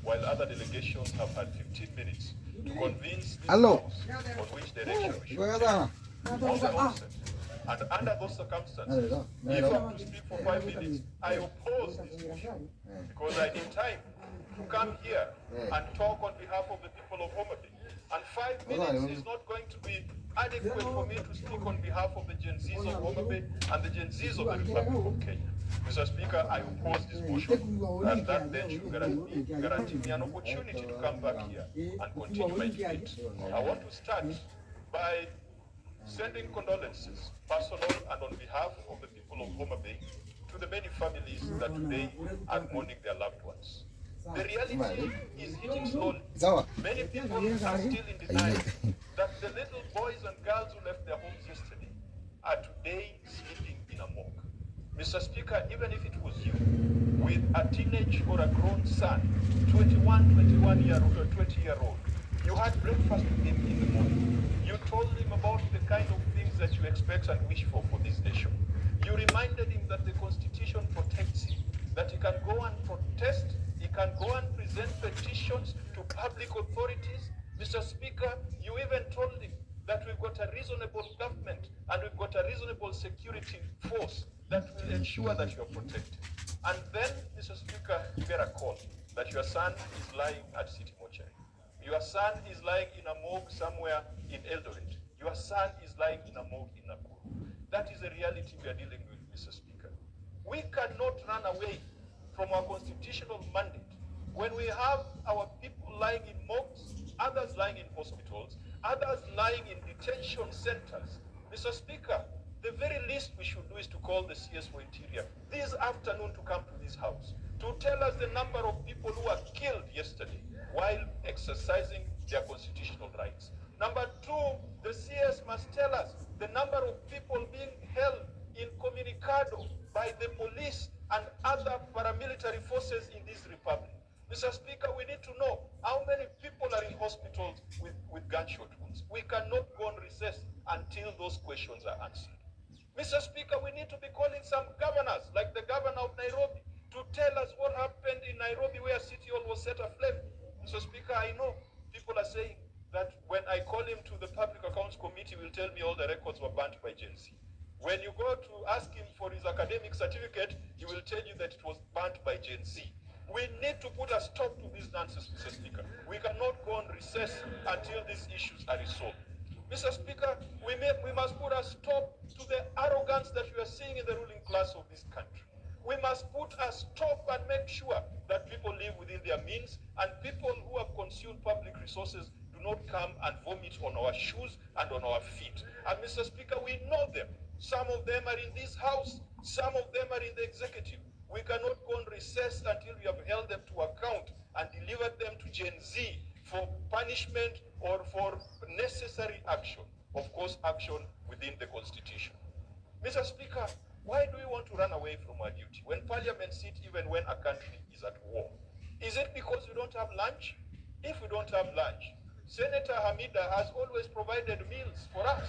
while other delegations have had 15 minutes to convince this House on which direction we should take. On the onset, and under those circumstances, if I'm to speak for 5 minutes, I oppose this motion because I need time to come here and talk on behalf of the people of Homa Bay. And 5 minutes is not going to be adequate for me to speak on behalf of the Gen Zs of Homa Bay and the Gen Zs of the Republic of Kenya. Mr. Speaker, I oppose this motion, and that then should guarantee me an opportunity to come back here and continue my debate. I want to start by sending condolences, personal and on behalf of the people of Homa Bay, to the many families that today are mourning their loved ones. The reality is hitting slowly. Many people are still in denial that the little boys and girls who left their homes yesterday are today sleeping in a morgue. Mr. Speaker, even if it was you, with a teenage or a grown son, 21-year-old or 20-year-old, you had breakfast with him in the morning. You told him about the kind of things that you expect and wish for this nation. You reminded him that the Constitution protects him, that he can go and protest, he can go and present petitions to public authorities. Mr. Speaker, you even told him that we've got a reasonable government and we've got a reasonable security force that will ensure that you're protected. And then, Mr. Speaker, you get a call that your son is lying at City Mortuary. Your son is lying in a morgue somewhere in Eldoret. Your son is lying in a morgue in Nakuru. That is the reality we are dealing with, Mr. Speaker. We cannot run away from our constitutional mandate when we have our people lying in morgues, others lying in hospitals, others lying in detention centers. Mr. Speaker, the very least we should do is to call the CS for Interior this afternoon to come to this House to tell us the number of people who were killed yesterday while exercising their constitutional rights. Number two, the CS must tell us the number of people being held incommunicado by the police and other paramilitary forces in this republic. Mr. Speaker, we need to know how many people are in hospitals with gunshot wounds. We cannot go on recess until those questions are answered. Mr. Speaker, we need to be calling some governors, like the governor of Nairobi, to tell us what happened in Nairobi where City Hall was set aflame. Mr. Speaker, I know people are saying that when I call him to the Public Accounts Committee, he will tell me all the records were burnt by Gen Z. When you go to ask him for his academic certificate, he will tell you that it was burnt by Gen Z. We need to put a stop to this nonsense, Mr. Speaker. We cannot go on recess until these issues are resolved. Mr. Speaker, we must put a stop to the arrogance that we are seeing in the ruling class of this country. We must put a stop and make sure that people live within their means and people who have consumed public resources do not come and vomit on our shoes and on our feet. And Mr. Speaker, we know them. Some of them are in this House. Some of them are in the executive. We cannot go on recess until we have held them to account and delivered them to Gen Z for punishment or for necessary action. Of course, action within the Constitution. Mr. Speaker, why do we want to run away from our duty when Parliament sits even when a country is at war? Is it because we don't have lunch? If we don't have lunch, Senator Hamida has always provided meals for us.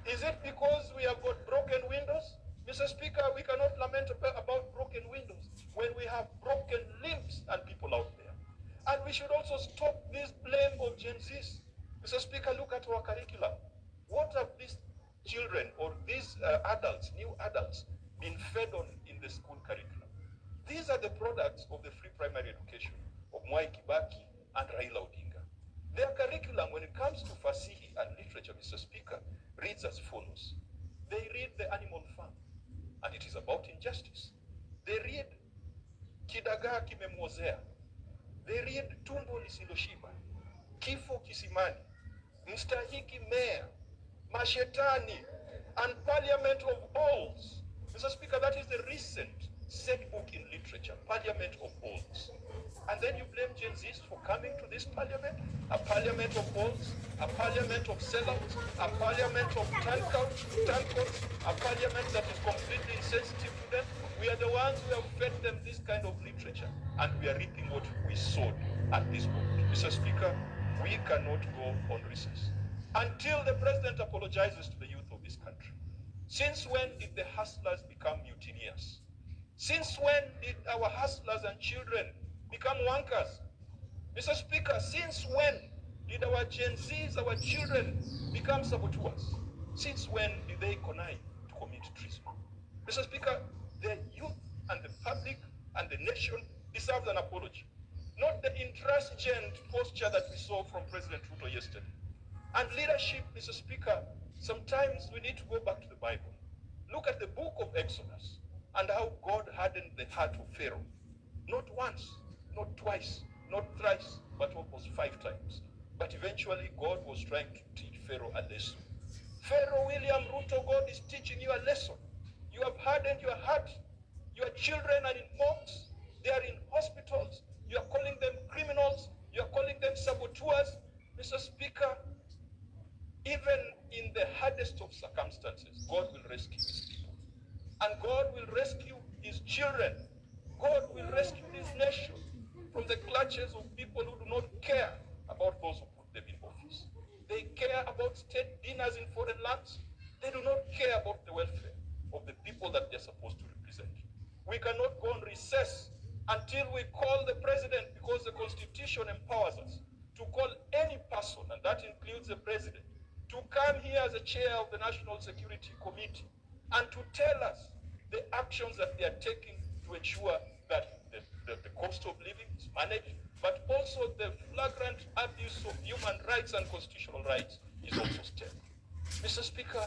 Is it because we have got broken windows? Mr. Speaker, we cannot lament about broken windows when we have broken limbs and people out there. And we should also stop this blame of Gen Zs. Mr. Speaker, look at our curriculum. What have these children or these adults, new adults, been fed on in the school curriculum? These are the products of the free primary education of Mwai Kibaki and Raila Odinga. Their curriculum, when it comes to Fasihi and literature, Mr. Speaker, reads as follows. They read The Animal Farm, and it is about injustice. They read Kidagaa Kimemwozea. They read Tumbo Lisiloshiba, Kifo Kisimani, Mstahiki Meya, Mashetani, and Parliament of Alls. Mr. Speaker, that is the recent set book in literature, Parliament of Alls. And then you blame Gen Zs for coming to this parliament, a parliament of alls, a parliament of sellouts, a parliament of turncoats, a parliament that is completely insensitive to them. We are the ones who have fed them this kind of literature, and we are reaping what we sowed at this moment. Mr. Speaker, we cannot go on recess until the president apologizes to the youth of this country. Since when did the hustlers become mutinious? Since when did our hustlers and children become wankers. Mr. Speaker, since when did our Gen Zs, our children, become saboteurs? Since when did they connive to commit treason? Mr. Speaker, the youth and the public and the nation deserves an apology, not the intransigent posture that we saw from President Ruto yesterday. And leadership, Mr. Speaker, sometimes we need to go back to the Bible. Look at the book of Exodus and how God hardened the heart of Pharaoh. Not once, not twice, not thrice, but almost 5 times. But eventually God was trying to teach Pharaoh a lesson. Pharaoh William Ruto, God is teaching you a lesson. You have hardened your heart. Your children are in mocks. They are in hospitals. You are calling them criminals. You are calling them saboteurs. Mr. Speaker, even in the hardest of circumstances, God will rescue his people. And God will rescue his children. God will rescue this nation from the clutches of people who do not care about those who put them in office. They care about state dinners in foreign lands. They do not care about the welfare of the people that they're supposed to represent. We cannot go on recess until we call the president, because the Constitution empowers us to call any person, and that includes the president, to come here as a chair of the National Security Committee and to tell us the actions that they are taking to ensure that the cost of living is managed, but also the flagrant abuse of human rights and constitutional rights is also stemmed. Mr. Speaker,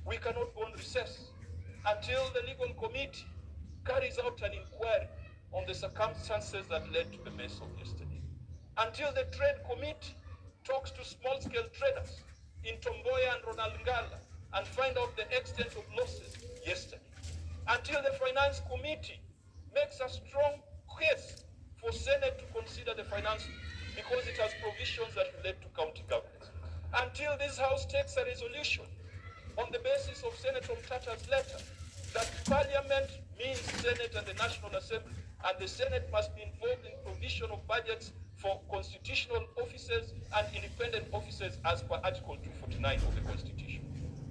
we cannot go on recess until the legal committee carries out an inquiry on the circumstances that led to the mess of yesterday. Until the trade committee talks to small-scale traders in Tomboya and Ronald Ngala and find out the extent of losses yesterday. Until the finance committee makes a strong case for Senate to consider the finance because it has provisions that relate to county governments. Until this House takes a resolution on the basis of Senator Mtata's letter that Parliament means Senate and the National Assembly, and the Senate must be involved in provision of budgets for constitutional offices and independent offices as per Article 249 of the Constitution.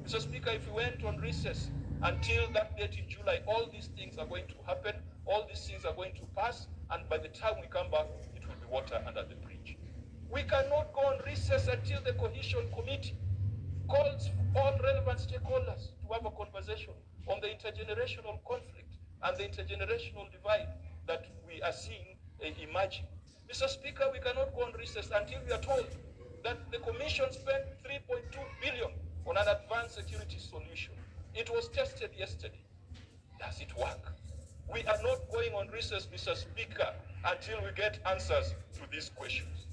Mr. Speaker, if we went on recess until that date in July, all these things are going to happen, all these things are going to pass, and by the time we come back, it will be water under the bridge. We cannot go on recess until the Cohesion Committee calls all relevant stakeholders to have a conversation on the intergenerational conflict and the intergenerational divide that we are seeing emerging. Mr. Speaker, we cannot go on recess until we are told that the Commission spent 3.2 billion on an advanced security solution. It was tested yesterday. Does it work? We are not going on recess, Mr. Speaker, until we get answers to these questions.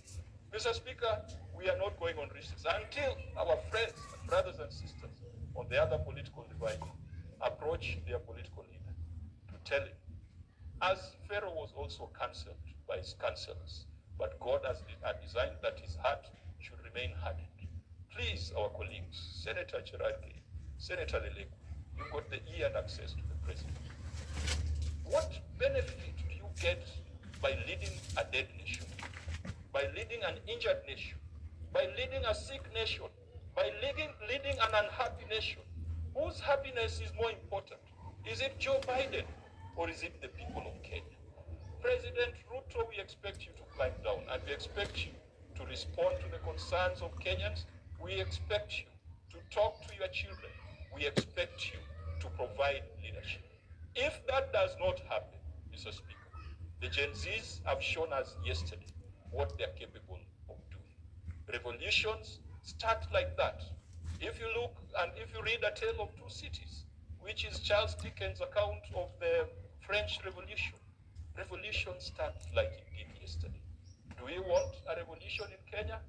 Mr. Speaker, we are not going on recess until our friends, brothers and sisters on the other political divide approach their political leader to tell him, as Pharaoh was also cancelled by his counselors, but God has designed that his heart should remain hardened. Please, our colleagues, Senator Cherargei, Senator Leleku, you've got the ear and access to the president. What benefit do you get by leading a dead nation, by leading an injured nation, by leading a sick nation, by leading an unhappy nation? Whose happiness is more important? Is it Joe Biden or is it the people of Kenya? President Ruto, we expect you to climb down, and we expect you to respond to the concerns of Kenyans. We expect you to talk to your children. We expect you to provide leadership. If that does not happen, Mr. Speaker, the Gen Zs have shown us yesterday what they're capable of doing. Revolutions start like that. If you look and if you read A Tale of Two Cities, which is Charles Dickens' account of the French Revolution, revolution starts like it did yesterday. Do we want a revolution in Kenya?